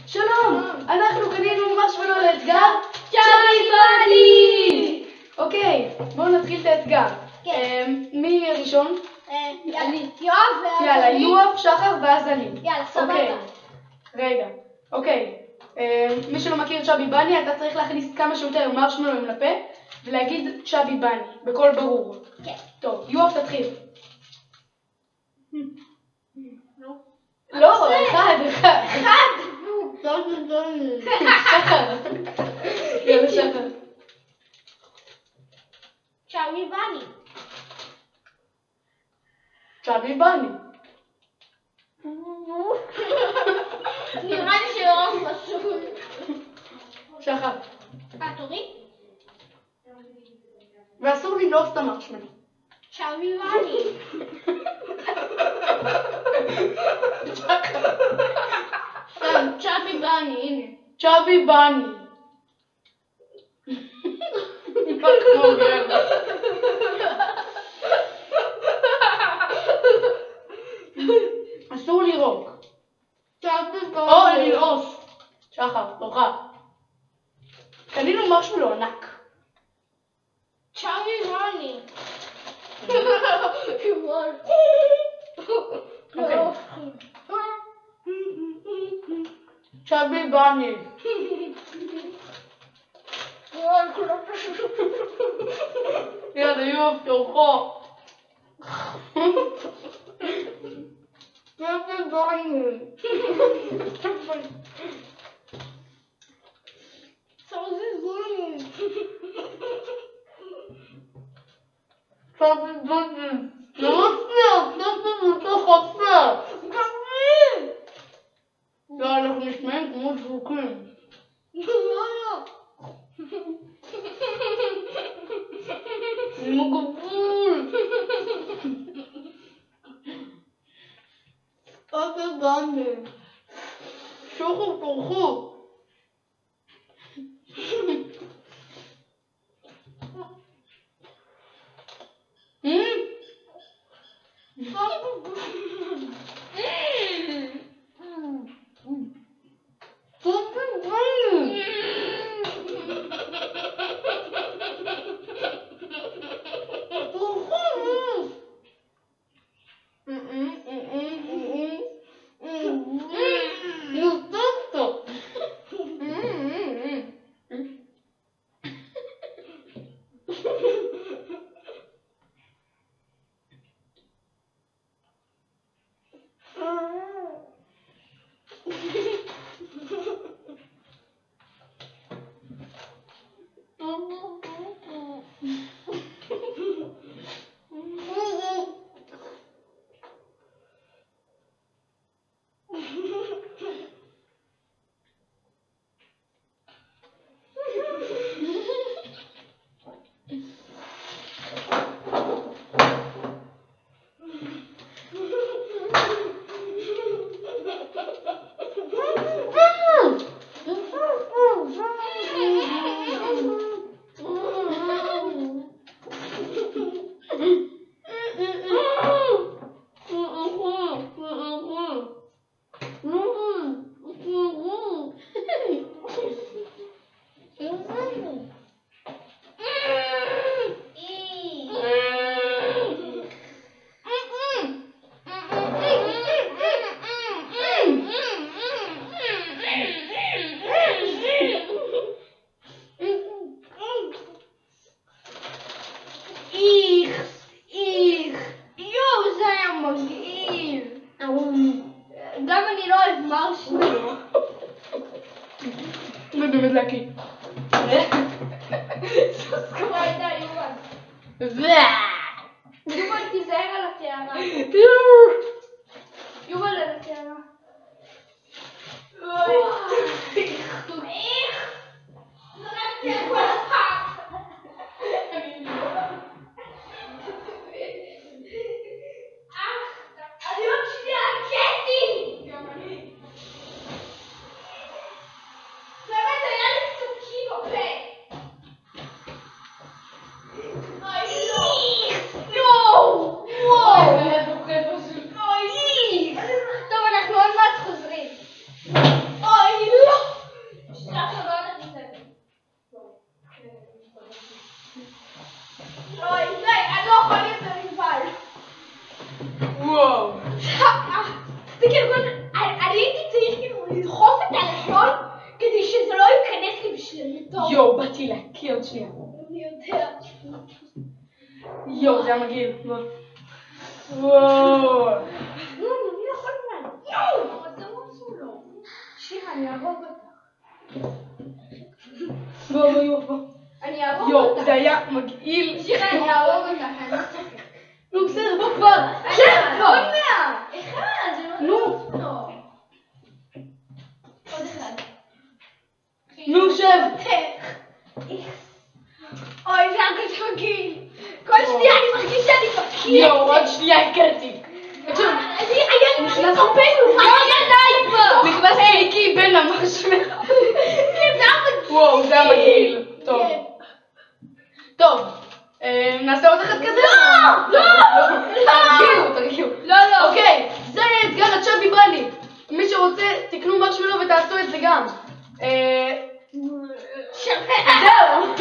שלום, אנחנו קנינו מרשמלו לאתגר צ'אבי בני! אוקיי, בואו נתחיל את האתגר. מי ראשון? אני. יואב ואז יאללה, יואב, שחר ואז אני. יאללה, סבבה. רגע, אוקיי. מי שלא מכיר צ'אבי בני, אתה צריך להכניס כמה שיותר מרשמלו לפה ולהגיד צ'אבי בני, בקול ברור. כן. טוב, יואב תתחיל. לא, אחד. שחר. יאללה, שחר. צ'אבי בני. צ'אבי בני. נראה לי שיואב פשוט. שחר. תורי? ואסור לנעוף את המרשמלו. צ'אבי בני. צ'אבי בני, הנה. צ'אבי בני. אסור לירוק. צ'אבי בני. או ללעוס. שחר, תורך. קנינו מרשמלו ענק. צ'אבי בני. צ'אבי בני. יאללה, יואב, תורך. צ'אבי בני. צ'אבי בני. זה מפריע, זה חסר. לא, אנחנו נשמעים כמו זרוקים. זה מגבול. צ'אבי בני. שחר, תורך. גם אני לא אוהב מרשמלו. זה באמת להקיא. סוס כמו הייתה יובל. יובל תיזהר על התארה. יובל על התארה. יואו, זה היה מגעיל. וואו. נו, מי יכול זמן? נו! אתה לא עשו לו. שירה, אני אהרוג אותך. וואו. אני אהרוג אותך. יואו, זה היה מגעיל. שירה, אני אהרוג אותך, אני לא צוחק. נו, בסדר, בוא כבר. שב כבר. עוד מעט. אחד, זה לא... נו. עוד אחד. נו, שב. אוי, זה הרגש מגעיל. כל שנייה אני מרגיש שאני מפקיע. יואו, עוד שנייה הכרתי. תקשיב, נכנס קורבנו, הידיים פה. נכנס קליקי בין המשמר. כן, זה היה מגעיל. וואו, זה היה מגעיל. טוב. כן. טוב. נעשה עוד אחד כזה? לא! תרגיעו. לא. אוקיי, זה אתגר הצ'אבי בני. מי שרוצה, תקנו מרשמלו ותעשו את זה גם. זהו,